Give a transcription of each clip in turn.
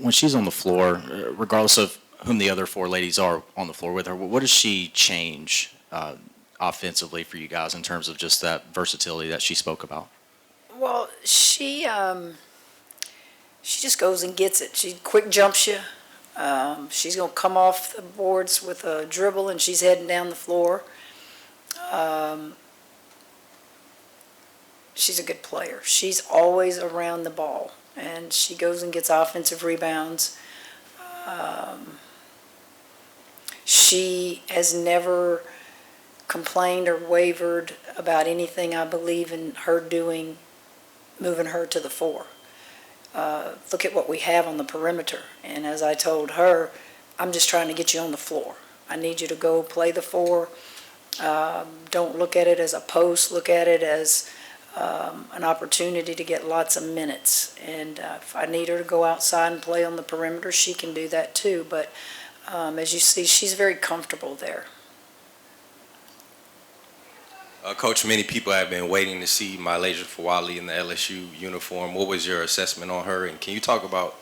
when she's on the floor, regardless of whom the other four ladies are on the floor with her, what does she change offensively for you guys in terms of just that versatility that she spoke about? Well, she just goes and gets it. She quick jumps you. She's going to come off the boards with a dribble, and she's heading down the floor. She's a good player. She's always around the ball, and she goes and gets offensive rebounds. She has never complained or wavered about anything I believe in her doing, moving her to the four. Look at what we have on the perimeter. And as I told her, I'm just trying to get you on the floor. I need you to go play the four. Don't look at it as a post. Look at it as an opportunity to get lots of minutes. And if I need her to go outside and play on the perimeter, she can do that too. But as you see, she's very comfortable there. Coach, many people have been waiting to see Malaysia Fawali in the LSU uniform. What was your assessment on her? And can you talk about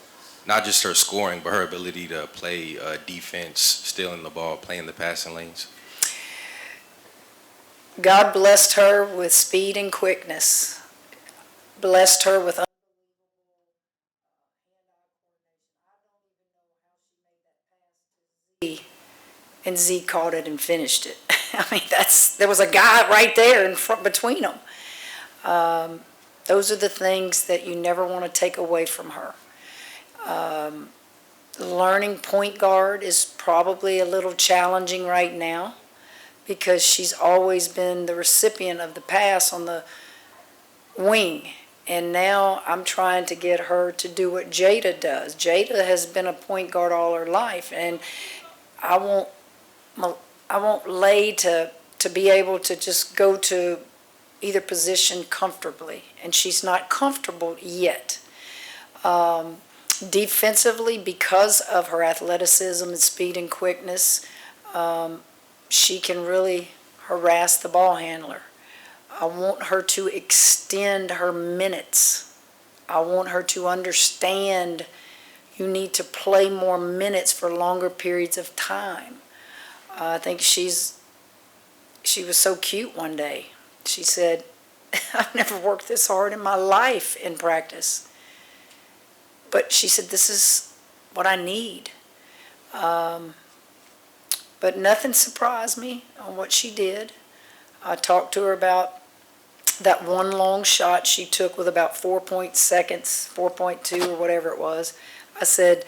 not just her scoring, but her ability to play defense, stealing the ball, playing the passing lanes? God blessed her with speed and quickness. Blessed her with and Z caught it and finished it. I mean, there was a guy right there in front between them. Those are the things that you never want to take away from her. Learning point guard is probably a little challenging right now because she's always been the recipient of the pass on the wing. And now I'm trying to get her to do what Jada does. Jada has been a point guard all her life, and I won't lay to be able to just go to either position comfortably, and she's not comfortable yet. Defensively, because of her athleticism and speed and quickness, she can really harass the ball handler. I want her to extend her minutes. I want her to understand you need to play more minutes for longer periods of time. I think she was so cute one day. She said, I've never worked this hard in my life in practice. But she said, this is what I need. But nothing surprised me on what she did. I talked to her about that one long shot she took with about 4 seconds, 4.2 or whatever it was. I said,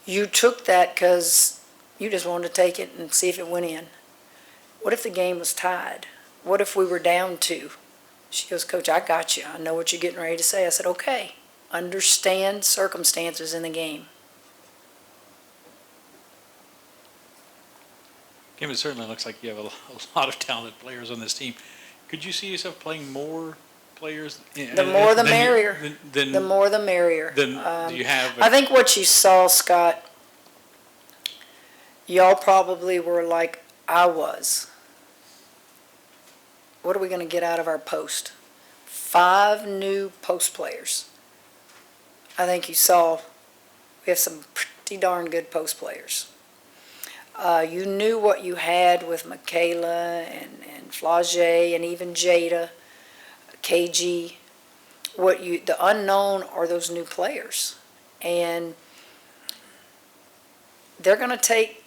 you took that because you just wanted to take it and see if it went in. What if the game was tied? What if we were down 2? She goes, Coach, I got you. I know what you're getting ready to say. I said, okay, understand circumstances in the game. Kim, it certainly looks like you have a lot of talented players on this team. Could you see yourself playing more players? The more the merrier. The more the merrier. Then do you have? I think what you saw, Scott, y'all probably were like I was. What are we going to get out of our post? 5 new post players. I think you saw we have some pretty darn good post players. You knew what you had with Michaela and Flage and even Jada, KG. The unknown are those new players, and they're going to take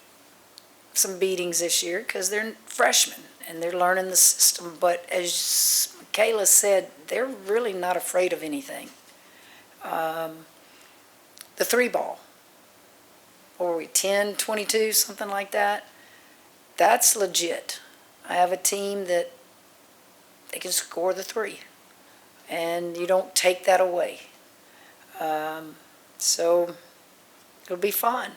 some beatings this year because they're freshmen and they're learning the system. But as Michaela said, they're really not afraid of anything. The 3-ball. Or were we 10, 22, something like that? That's legit. I have a team that they can score the 3, and you don't take that away. So it'll be fun.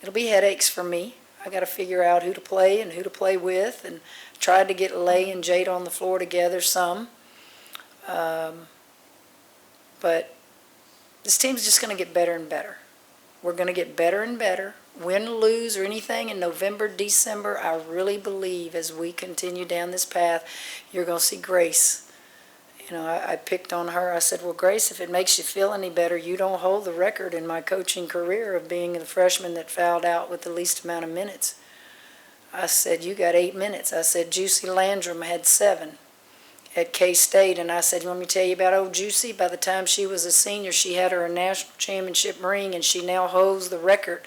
It'll be headaches for me. I got to figure out who to play and who to play with, and tried to get Lay and Jada on the floor together some. But this team's just going to get better and better. We're going to get better and better. Win, lose, or anything in November, December, I really believe as we continue down this path, you're going to see grace I picked on her. I said, well, Grace, if it makes you feel any better, you don't hold the record in my coaching career of being the freshman that fouled out with the least amount of minutes. I said, you got 8 minutes. I said, Juicy Landrum had 7 at K-State. And I said, let me tell you about old Juicy. By the time she was a senior, she had her national championship ring, and she now holds the record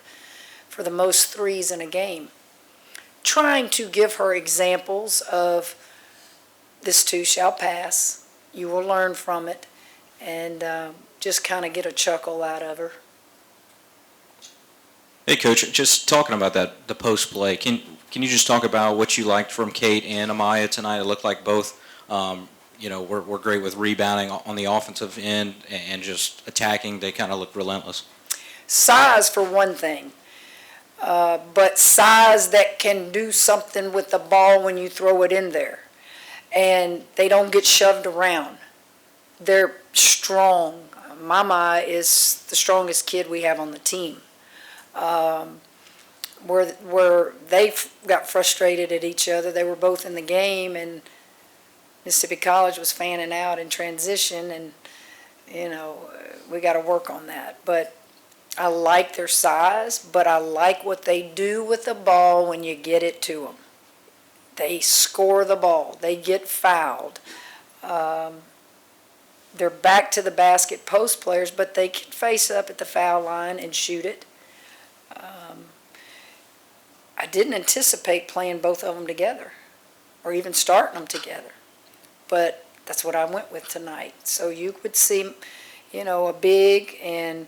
for the most threes in a game. Trying to give her examples of this too shall pass. You will learn from it, and just kind of get a chuckle out of her. Hey, Coach, just talking about that, the post play, can you just talk about what you liked from Kate and Amaya tonight? It looked like both, were great with rebounding on the offensive end and just attacking. They kind of looked relentless. Size for one thing, but size that can do something with the ball when you throw it in there. And they don't get shoved around. They're strong. Mama is the strongest kid we have on the team. Where they got frustrated at each other, they were both in the game, and Mississippi College was fanning out in transition, and we got to work on that. But I like their size, but I like what they do with the ball when you get it to them. They score the ball. They get fouled. They're back to the basket post players, but they can face up at the foul line and shoot it. I didn't anticipate playing both of them together or even starting them together, but that's what I went with tonight. So you would see, a Big and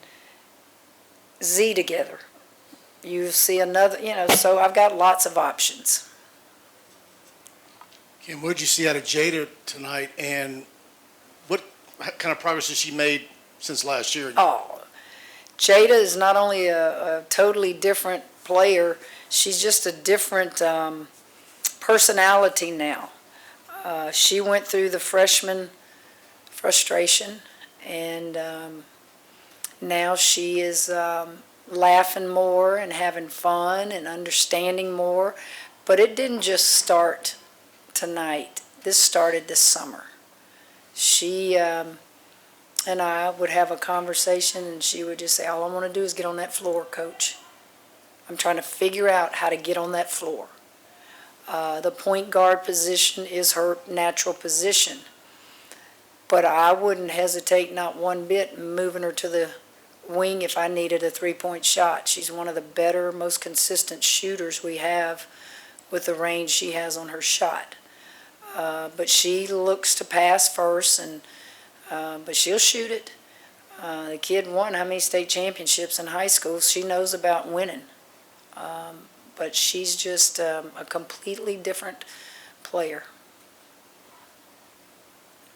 Z together. You see another, so I've got lots of options. Kim, what did you see out of Jada tonight, and what kind of progress has she made since last year? Oh, Jada is not only a totally different player, she's just a different personality now. She went through the freshman frustration, and now she is laughing more and having fun and understanding more. But it didn't just start tonight. This started this summer. She and I would have a conversation, and she would just say, all I want to do is get on that floor, Coach. I'm trying to figure out how to get on that floor. The point guard position is her natural position, but I wouldn't hesitate not one bit in moving her to the wing if I needed a three-point shot. She's one of the better, most consistent shooters we have with the range she has on her shot. But she looks to pass first, but she'll shoot it. The kid won how many state championships in high school? She knows about winning. But she's just a completely different player.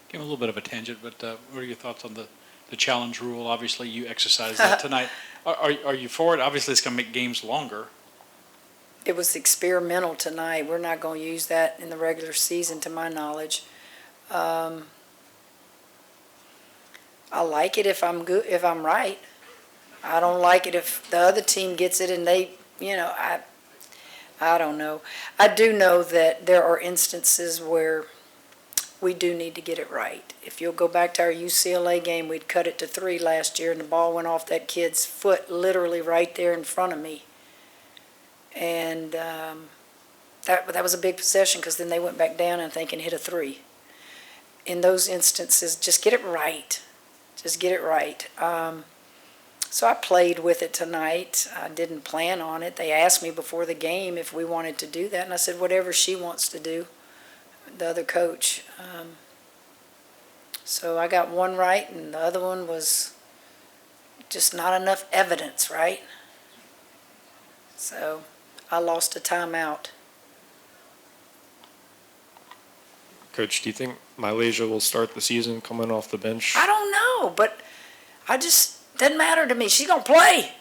Give a little bit of a tangent, but what are your thoughts on the challenge rule? Obviously, you exercised that tonight. Are you for it? Obviously, it's going to make games longer. It was experimental tonight. We're not going to use that in the regular season, to my knowledge. I like it if I'm good, if I'm right. I don't like it if the other team gets it and they, I don't know. I do know that there are instances where we do need to get it right. If you'll go back to our UCLA game, we'd cut it to 3 last year, and the ball went off that kid's foot literally right there in front of me. And that was a big possession, because then they went back down, I think, and hit a 3. In those instances, just get it right. Just get it right. So I played with it tonight. I didn't plan on it. They asked me before the game if we wanted to do that, and I said, whatever she wants to do, the other coach. So I got one right, and the other one was just not enough evidence, right? So I lost a timeout. Coach, do you think Milasia will start the season coming off the bench? I don't know, but doesn't matter to me. She's going to play.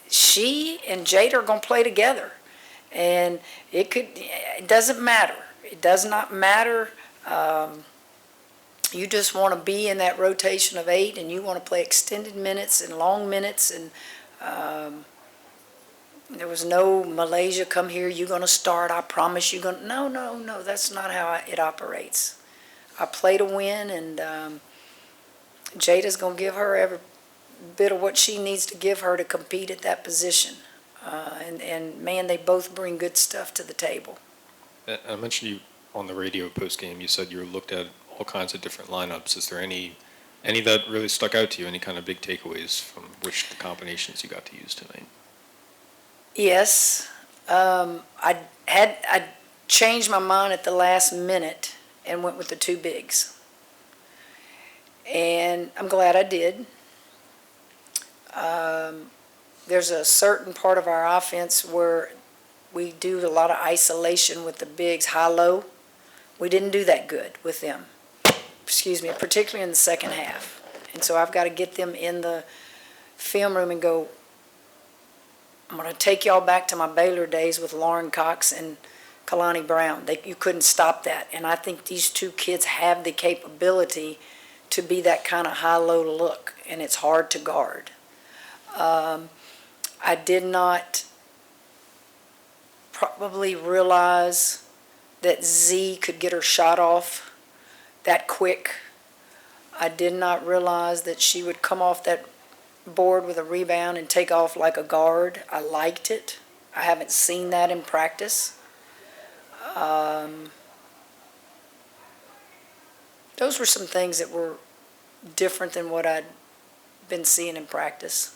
She and Jada are going to play together. And it doesn't matter. It does not matter. You just want to be in that rotation of 8, and you want to play extended minutes and long minutes, and There was no Malaysia, come here, you're going to start, I promise you're going to. No, no, no, that's not how it operates. I play to win, and Jada's going to give her every bit of what she needs to give her to compete at that position. And man, they both bring good stuff to the table. I mentioned you on the radio post game. You said you looked at all kinds of different lineups. Is there any that really stuck out to you? Any kind of big takeaways from which the combinations you got to use tonight? Yes, I changed my mind at the last minute and went with the two bigs, and I'm glad I did. There's a certain part of our offense where we do a lot of isolation with the bigs, high-low. We didn't do that good with them, particularly in the second half. And so I've got to get them in the film room and go, I'm going to take y'all back to my Baylor days with Lauren Cox and Kalani Brown. You couldn't stop that. And I think these two kids have the capability to be that kind of high-low look, and it's hard to guard. I did not probably realize that Z could get her shot off that quick. I did not realize that she would come off that board with a rebound and take off like a guard. I liked it. I haven't seen that in practice. Those were some things that were different than what I'd been seeing in practice.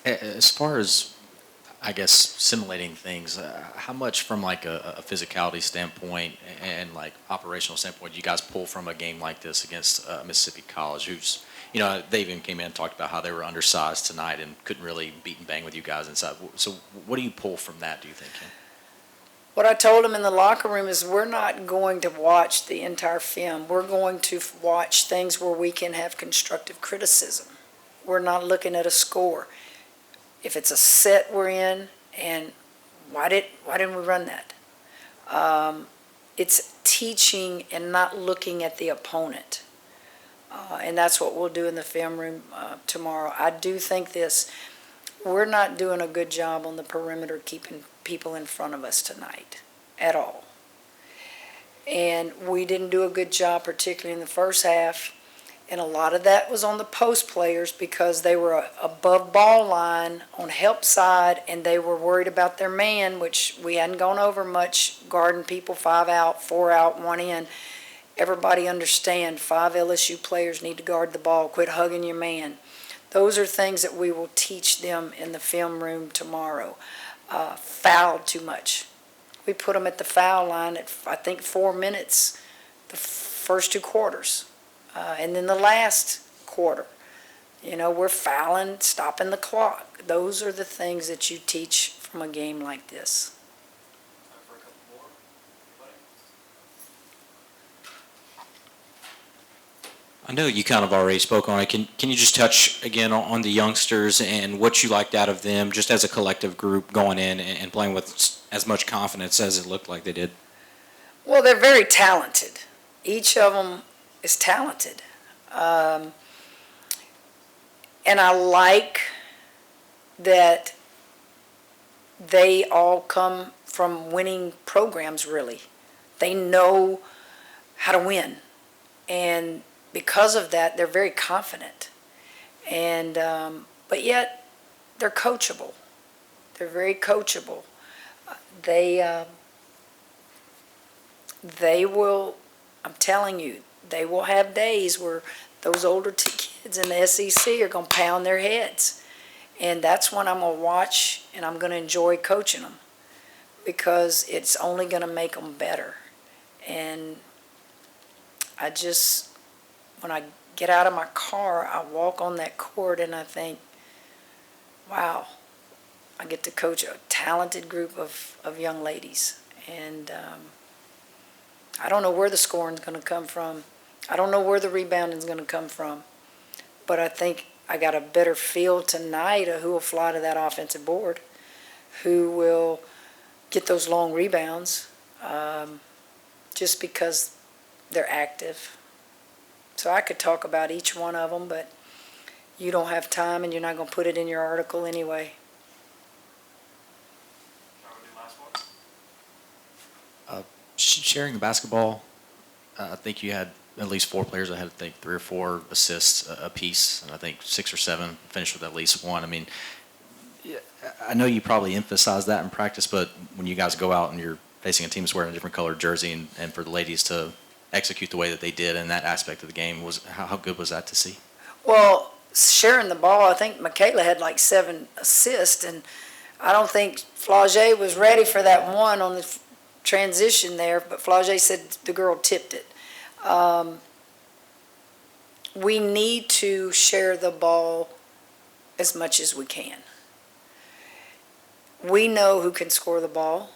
As far as, I guess, simulating things, how much from like a physicality standpoint and like operational standpoint you guys pull from a game like this against Mississippi College, who's, they even came in and talked about how they were undersized tonight and couldn't really beat and bang with you guys inside. So what do you pull from that, do you think, Ken? What I told them in the locker room is we're not going to watch the entire film. We're going to watch things where we can have constructive criticism. We're not looking at a score. If it's a set we're in, and why didn't we run that? It's teaching and not looking at the opponent. And that's what we'll do in the film room tomorrow. I do think we're not doing a good job on the perimeter keeping people in front of us tonight at all. And we didn't do a good job, particularly in the first half. And a lot of that was on the post players because they were above ball line on help side, and they were worried about their man, which we hadn't gone over much, guarding people 5 out, 4 out, 1 in. Everybody understand 5 LSU players need to guard the ball. Quit hugging your man. Those are things that we will teach them in the film room tomorrow. Fouled too much. We put them at the foul line at, I think, 4 minutes the first 2 quarters. And then the last quarter, we're fouling, stopping the clock. Those are the things that you teach from a game like this. I know you kind of already spoke on it. Can you just touch again on the youngsters and what you liked out of them just as a collective group going in and playing with as much confidence as it looked like they did? Well, they're very talented. Each of them is talented. And I like that they all come from winning programs, really. They know how to win. And because of that, they're very confident. And but yet, they're coachable. They're very coachable. They will, I'm telling you, they will have days where those older kids in the SEC are going to pound their heads. And that's when I'm going to watch and I'm going to enjoy coaching them because it's only going to make them better. And when I get out of my car, I walk on that court and I think, wow, I get to coach a talented group of young ladies. And I don't know where the scoring's going to come from. I don't know where the rebounding's going to come from. But I think I got a better feel tonight of who will fly to that offensive board, who will get those long rebounds just because they're active. So I could talk about each one of them, but you don't have time and you're not going to put it in your article anyway. Sharing the basketball, I think you had at least 4 players that had, I think, 3 or 4 assists apiece, and I think 6 or 7 finished with at least 1. I mean, yeah, I know you probably emphasize that in practice, but when you guys go out and you're facing a team that's wearing a different colored jersey, and for the ladies to execute the way that they did in that aspect of the game, how good was that to see? Well, sharing the ball, I think Michaela had like 7 assists, and I don't think Flau'jae was ready for that one on the transition there, but Flau'jae said the girl tipped it. We need to share the ball as much as we can. We know who can score the ball,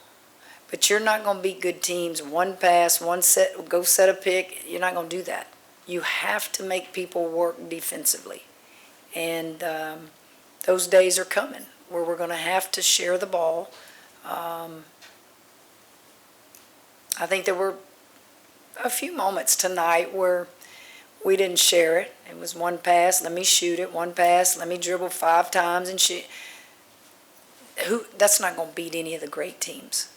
but you're not going to beat good teams. One pass, one set, go set a pick. You're not going to do that. You have to make people work defensively. And those days are coming where we're going to have to share the ball. I think there were a few moments tonight where we didn't share it. It was one pass, let me shoot it, one pass, let me dribble 5 times and shoot. That's not going to beat any of the great teams.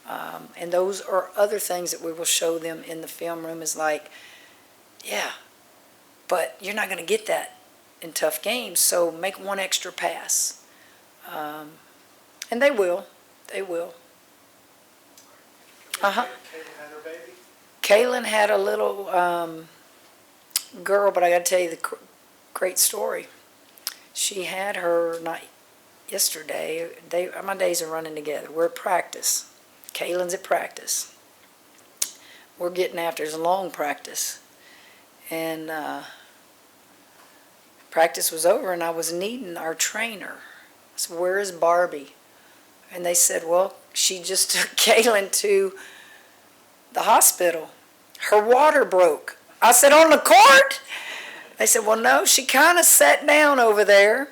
And those are other things that we will show them in the film room is like, yeah, but you're not going to get that in tough games, so make one extra pass. And they will. They will. Uh-huh. Kaylin had a little girl, but I got to tell you the great story. She had her, not yesterday, my days are running together. We're at practice. Kaylin's at practice. We're getting after, it's a long practice. And practice was over, and I was needing our trainer. I said, where is Barbie? And they said, well, she just took Kaylin to the hospital. Her water broke. I said, on the court? They said, well, no, she kind of sat down over there,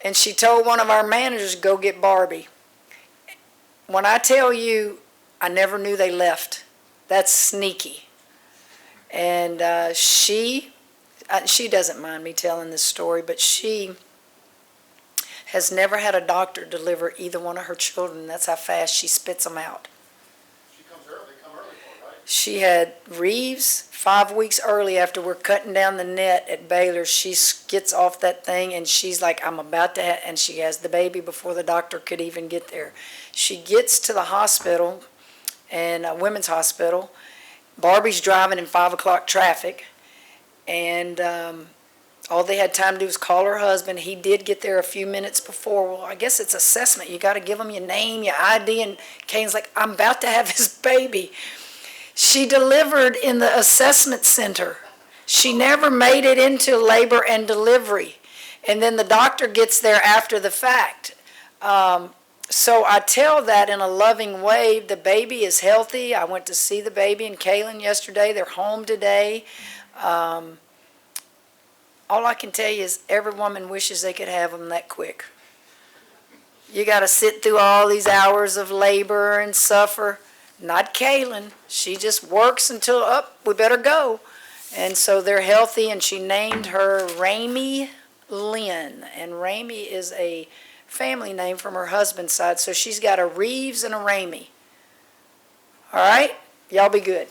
and she told one of our managers, go get Barbie. When I tell you, I never knew they left. That's sneaky. And she doesn't mind me telling this story, but she has never had a doctor deliver either one of her children. That's how fast she spits them out. She comes early, they come early for it, right? She had Reeves 5 weeks early after we're cutting down the net at Baylor. She gets off that thing and she's like, I'm about to and she has the baby before the doctor could even get there. She gets to the hospital, and a women's hospital. Barbie's driving in 5 o'clock traffic, and all they had time to do was call her husband. He did get there a few minutes before. Well, I guess it's assessment. You got to give them your name, your ID, and Kane's like, I'm about to have his baby. She delivered in the assessment center. She never made it into labor and delivery. And then the doctor gets there after the fact. So I tell that in a loving way. The baby is healthy. I went to see the baby and Kaylin yesterday. They're home today. All I can tell you is every woman wishes they could have them that quick. You got to sit through all these hours of labor and suffer. Not Kaylin. She just works until, we better go. And so they're healthy, and she named her Ramey Lynn. And Ramey is a family name from her husband's side. So she's got a Reeves and a Ramey. All right? Y'all be good.